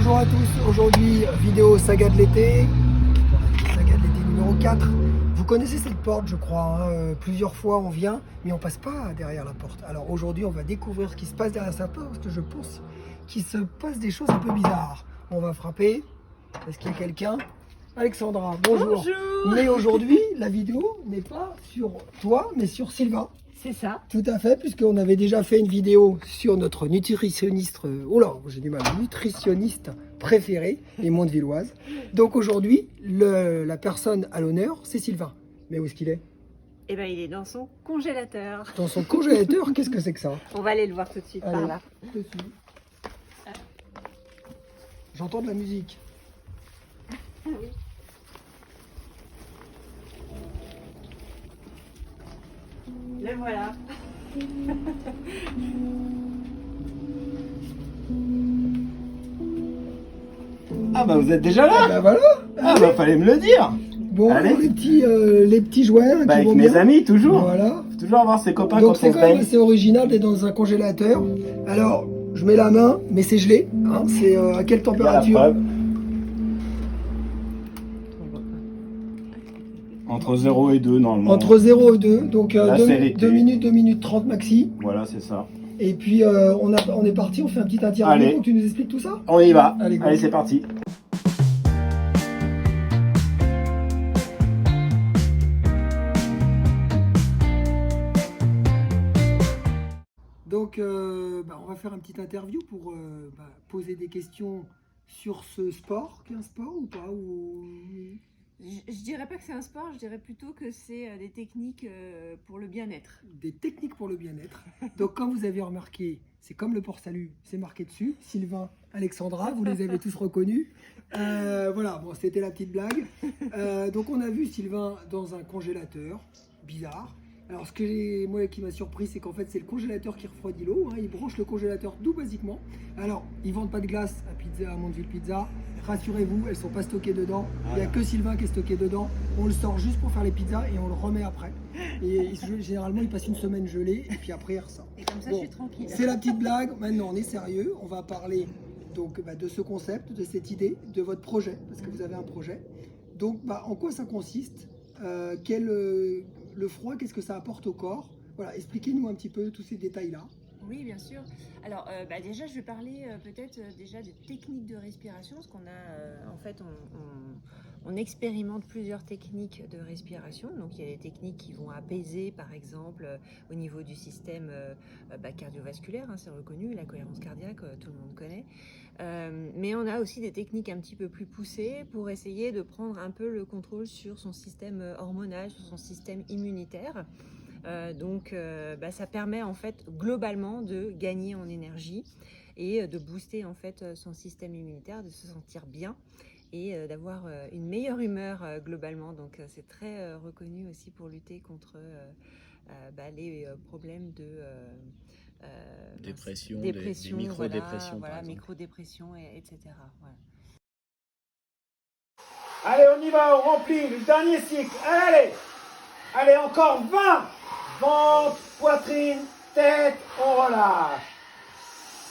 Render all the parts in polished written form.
Bonjour à tous, aujourd'hui vidéo saga de l'été numéro 4. Vous connaissez cette porte je crois, hein, plusieurs fois on vient mais on passe pas derrière la porte. Alors aujourd'hui on va découvrir ce qui se passe derrière cette porte parce que je pense qu'il se passe des choses un peu bizarres. On va frapper, est-ce qu'il y a quelqu'un? Alexandra, bonjour. Bonjour. Mais aujourd'hui la vidéo n'est pas sur toi mais sur Sylvain. C'est ça. Tout à fait, puisqu'on avait déjà fait une vidéo sur notre nutritionniste, oh là, j'ai du mal, nutritionniste préféré, les Montevilloises. Donc aujourd'hui, la personne à l'honneur, c'est Sylvain. Mais où est-ce qu'il est? Eh ben, il est dans son congélateur. Dans son congélateur, qu'est-ce que c'est que ça? On va aller le voir tout de suite par Allez, là. dessus. J'entends de la musique. Oui. Le voilà. Ah bah vous êtes déjà là? Ah bah voilà. Ah bah fallait me le dire. Bon, Allez. les petits jouets Bah qui avec vont mes bien. amis toujours. Voilà. Faut toujours avoir ses copains Donc quand c'est on se quand même baigne. assez original d'être dans un congélateur. Alors, je mets la main, mais c'est gelé. Hein. C'est à quelle Il y a la température? preuve. Entre 0 et 2 normalement. Entre 0 et 2, donc Là, c'est l'été. 2 minutes 30 maxi. Voilà, c'est ça. Et puis on est parti, on fait un petit interview. Allez. Donc tu nous expliques tout ça? On y va. Allez, go. Allez, c'est parti. Donc on va faire un petit interview pour poser des questions sur ce sport. Qu'est un sport ou pas ou... Je dirais pas que c'est un sport, je dirais plutôt que c'est des techniques pour le bien-être. Des techniques pour le bien-être. Donc comme vous avez remarqué, c'est comme le port-salut, c'est marqué dessus. Sylvain, Alexandra, vous les avez tous reconnus. Voilà, bon, c'était la petite blague. Donc on a vu Sylvain dans un congélateur, bizarre. Alors ce qui m'a surpris, c'est qu'en fait c'est le congélateur qui refroidit l'eau. Hein. Il branche le congélateur tout basiquement. Alors ils vendent pas de glace à Mondeville Pizza. Rassurez-vous, elles sont pas stockées dedans. Il n'y a que Sylvain qui est stocké dedans. On le sort juste pour faire les pizzas et on le remet après. Et généralement il passe une semaine gelé et puis après il ressort. Et comme ça, Bon, je suis tranquille. c'est la petite blague. Maintenant on est sérieux. On va parler donc de ce concept, de cette idée, de votre projet, parce que vous avez un projet. Donc en quoi ça consiste? Le froid, qu'est-ce que ça apporte au corps? Voilà, expliquez-nous un petit peu tous ces détails-là. Oui, bien sûr. Alors, déjà, je vais parler peut-être déjà des techniques de respiration, parce qu'on a, en fait, on expérimente plusieurs techniques de respiration. Donc, il y a des techniques qui vont apaiser, par exemple, au niveau du système cardiovasculaire, hein, c'est reconnu, la cohérence cardiaque, tout le monde connaît. Mais on a aussi des techniques un petit peu plus poussées pour essayer de prendre un peu le contrôle sur son système hormonal, sur son système immunitaire. Ça permet en fait globalement de gagner en énergie et de booster en fait son système immunitaire, de se sentir bien et d'avoir une meilleure humeur globalement. Donc c'est très reconnu aussi pour lutter contre les problèmes de dépression, des micro-dépressions, voilà, par exemple. micro-dépression, etc. Voilà. Allez, on y va, on remplit le dernier cycle. Allez, allez, encore 20. Ventre, poitrine, tête, on relâche.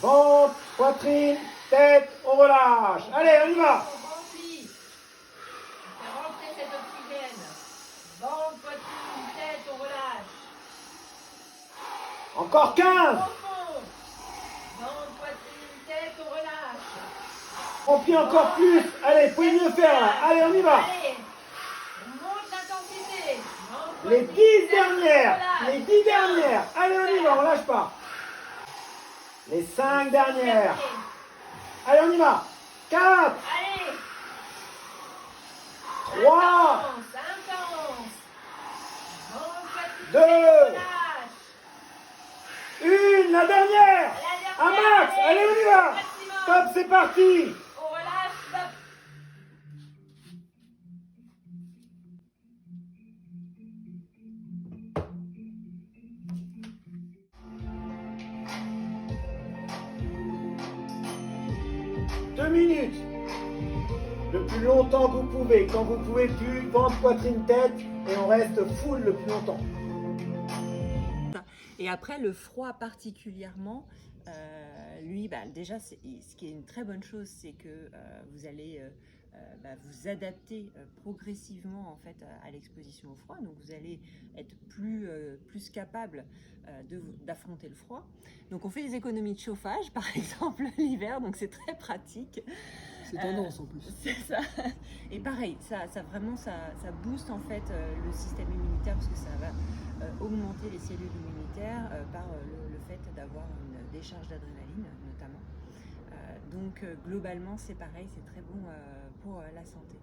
Ventre, poitrine, tête, on relâche. Allez, on y va. Remplis. Rentrez cet oxygène. Ventre, poitrine, tête, on relâche. Encore 15. Profond. Ventre, poitrine, tête, on relâche. Remplis encore plus. Allez, vous pouvez mieux faire là. Allez, on y va. Allez. On monte l'intensité. Ventre, Les 10 poitrine, tête, dernières. relâche. Les 10 dernières. Allez, on y va, on lâche pas. Les 5 dernières. Allez, on y va. 4, Allez. 3, Intense. Ventre, poitrine, 2, tête, relâche. 1, la dernière. Un max. Allez, on y va. Maximum. Top, c'est parti. On relâche, stop. Deux minutes. Le plus longtemps que vous pouvez. Quand vous pouvez plus, ventre, poitrine, tête. Et on reste full le plus longtemps. Et après, le froid particulièrement, lui, déjà, ce qui est une très bonne chose, c'est que vous allez vous adapter progressivement en fait à l'exposition au froid. Donc vous allez être plus capable d'affronter le froid. Donc on fait des économies de chauffage, par exemple, l'hiver, donc c'est très pratique. C'est tendance en plus. C'est ça. Et pareil, ça booste en fait le système immunitaire parce que ça va augmenter les cellules immunitaires par le fait d'avoir une décharge d'adrénaline notamment. Donc globalement c'est pareil, c'est très bon pour la santé.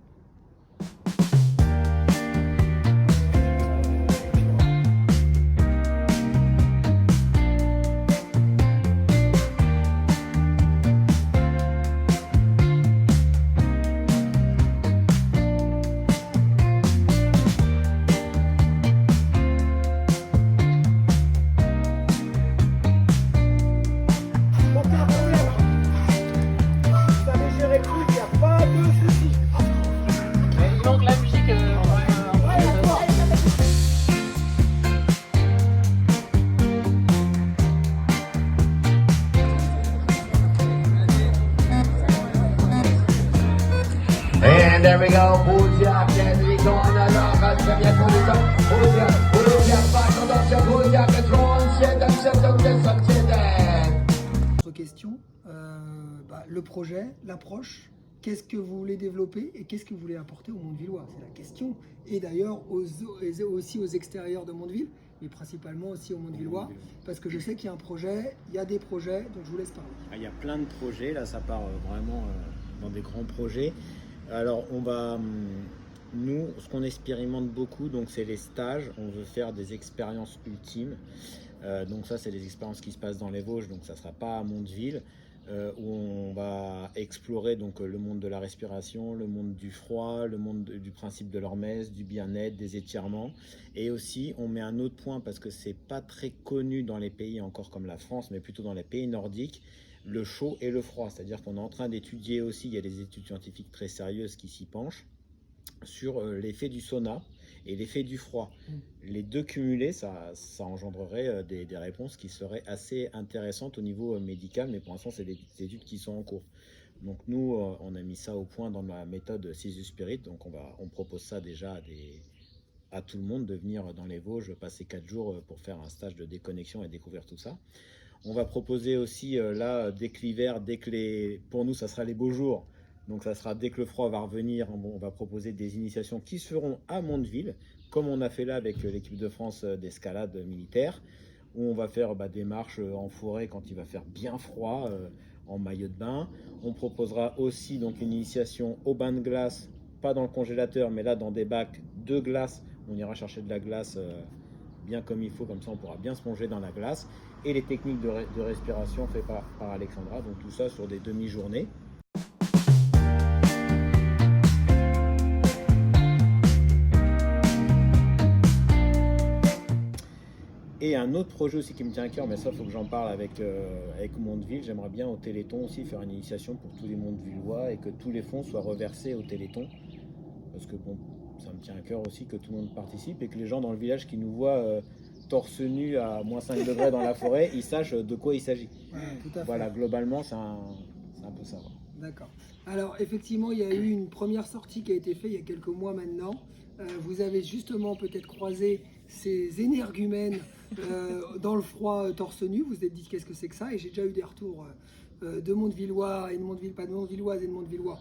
And there we go, Boujak, Henrik, on alors, très bien pour les hommes, Boujak, pas dans ce Boujak, Autre question, le projet, l'approche, qu'est-ce que vous voulez développer et qu'est-ce que vous voulez apporter au Mondevilleois? C'est la question. Et d'ailleurs aussi aux extérieurs de Mondeville, mais principalement aussi au Mondevilleois, parce que je sais qu'il y a un projet, il y a des projets, donc je vous laisse parler. Il y a plein de projets, là ça part vraiment dans des grands projets. Alors nous, ce qu'on expérimente beaucoup, donc c'est les stages. On veut faire des expériences ultimes. Donc ça, c'est des expériences qui se passent dans les Vosges, donc ça ne sera pas à Mondeville, où on va explorer donc le monde de la respiration, le monde du froid, le monde du principe de l'hormèse, du bien-être, des étirements. Et aussi, on met un autre point parce que c'est pas très connu dans les pays encore comme la France, mais plutôt dans les pays nordiques. Le chaud et le froid, c'est-à-dire qu'on est en train d'étudier aussi, il y a des études scientifiques très sérieuses qui s'y penchent, sur l'effet du sauna et l'effet du froid. Les deux cumulés, ça engendrerait des réponses qui seraient assez intéressantes au niveau médical, mais pour l'instant, c'est des études qui sont en cours. Donc nous, on a mis ça au point dans la méthode Sisus Spirit, donc on propose ça déjà à tout le monde de venir dans les Vosges, passer 4 jours pour faire un stage de déconnexion et découvrir tout ça. On va proposer aussi là, dès que l'hiver, pour nous ça sera les beaux jours, donc ça sera dès que le froid va revenir, on va proposer des initiations qui se feront à Mondeville, comme on a fait là avec l'équipe de France d'escalade militaire, où on va faire des marches en forêt quand il va faire bien froid, en maillot de bain. On proposera aussi donc une initiation au bain de glace, pas dans le congélateur, mais là dans des bacs de glace. On ira chercher de la glace bien comme il faut, comme ça on pourra bien se plonger dans la glace. Et les techniques de respiration faites par Alexandra, donc tout ça sur des demi-journées. Et un autre projet aussi qui me tient à cœur, mais ça il faut que j'en parle avec Mondeville, j'aimerais bien au Téléthon aussi faire une initiation pour tous les Mondevillois et que tous les fonds soient reversés au Téléthon. Parce que bon, ça me tient à cœur aussi que tout le monde participe et que les gens dans le village qui nous voient torse nu à moins 5 degrés dans la forêt, ils sachent de quoi il s'agit. Ouais, tout à fait. Voilà, globalement, c'est un peu ça. D'accord. Alors, effectivement, il y a eu une première sortie qui a été faite il y a quelques mois maintenant. Vous avez justement peut-être croisé ces énergumènes dans le froid torse nu. Vous vous êtes dit qu'est-ce que c'est que ça? Et j'ai déjà eu des retours de Mondevillois et de Mondevilloises et de Mondevillois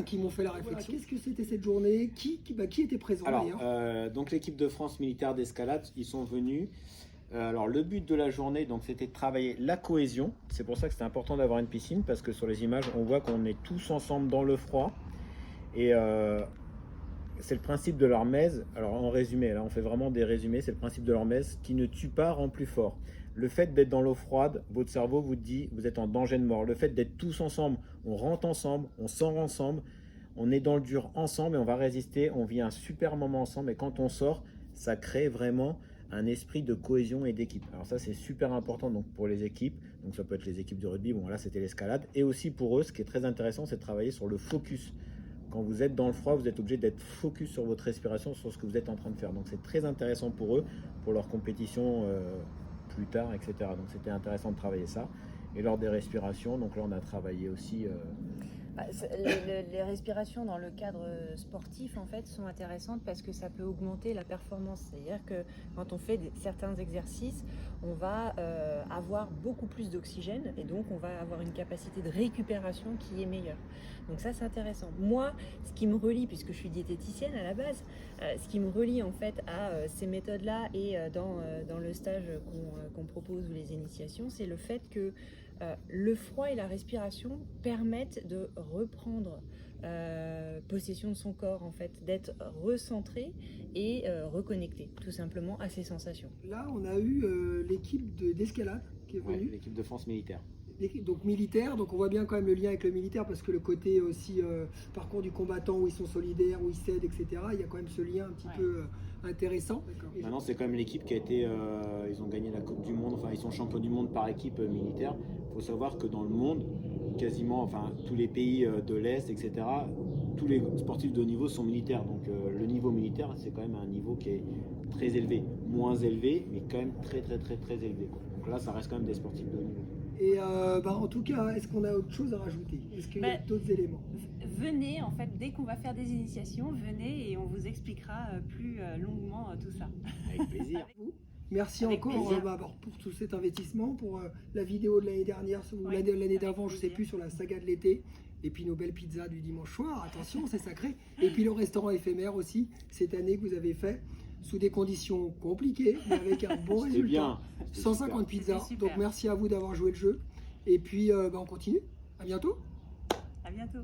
qui m'ont fait la réflexion. Voilà, qu'est-ce que c'était cette journée? Qui était présent d'ailleurs? Donc l'équipe de France militaire d'escalade, ils sont venus. Alors le but de la journée, donc, c'était de travailler la cohésion. C'est pour ça que c'était important d'avoir une piscine, parce que sur les images, on voit qu'on est tous ensemble dans le froid. Et c'est le principe de l'hormèse. Alors en résumé, là on fait vraiment des résumés, c'est le principe de l'hormèse qui ne tue pas rend plus fort. Le fait d'être dans l'eau froide, votre cerveau vous dit vous êtes en danger de mort. Le fait d'être tous ensemble, on rentre ensemble, on sort ensemble, on est dans le dur ensemble et on va résister, on vit un super moment ensemble. Et quand on sort, ça crée vraiment un esprit de cohésion et d'équipe. Alors ça c'est super important donc pour les équipes, donc ça peut être les équipes de rugby, bon là c'était l'escalade, et aussi pour eux ce qui est très intéressant c'est de travailler sur le focus. Quand vous êtes dans le froid, vous êtes obligé d'être focus sur votre respiration, sur ce que vous êtes en train de faire. Donc c'est très intéressant pour eux, pour leur compétition plus tard, etc. Donc c'était intéressant de travailler ça. et lors des respirations. Donc là, on a travaillé aussi. Les respirations dans le cadre sportif en fait sont intéressantes parce que ça peut augmenter la performance. C'est-à-dire que quand on fait certains exercices, on va avoir beaucoup plus d'oxygène et donc on va avoir une capacité de récupération qui est meilleure. Donc ça c'est intéressant. Moi, ce qui me relie, puisque je suis diététicienne à la base, ce qui me relie en fait à ces méthodes-là et dans le stage qu'on propose ou les initiations, c'est le fait que le froid et la respiration permettent de reprendre possession de son corps, en fait, d'être recentré et reconnecté tout simplement à ses sensations. Là, on a eu l'équipe d'escalade qui est venue. L'équipe de France militaire. Donc militaire, donc on voit bien quand même le lien avec le militaire parce que le côté aussi parcours du combattant où ils sont solidaires, où ils s'aident, etc. Il y a quand même ce lien un petit peu intéressant. Maintenant, c'est quand même l'équipe qui a été, ils ont gagné la Coupe du Monde, enfin ils sont champions du monde par équipe militaire. Il faut savoir que dans le monde, quasiment, enfin tous les pays de l'Est, etc., tous les sportifs de haut niveau sont militaires. Donc le niveau militaire, c'est quand même un niveau qui est très élevé, moins élevé, mais quand même très élevé, quoi. Donc là, ça reste quand même des sportifs de haut niveau. Et en tout cas, est-ce qu'on a autre chose à rajouter? Est-ce qu'il y a d'autres éléments? Venez, en fait, dès qu'on va faire des initiations, venez et on vous expliquera plus longuement tout ça. Avec plaisir. Merci Avec encore plaisir. pour tout cet investissement, pour la vidéo de l'année dernière ou Ouais, l'année d'avant, avec je sais plaisir. plus, sur la saga de l'été. Et puis nos belles pizzas du dimanche soir, attention, c'est sacré. Et puis le restaurant éphémère aussi, cette année que vous avez fait, sous des conditions compliquées, mais avec un bon C'était résultat. bien. C'était 150 super. pizzas. C'était super. Donc merci à vous d'avoir joué le jeu. Et puis on continue. À bientôt. À bientôt.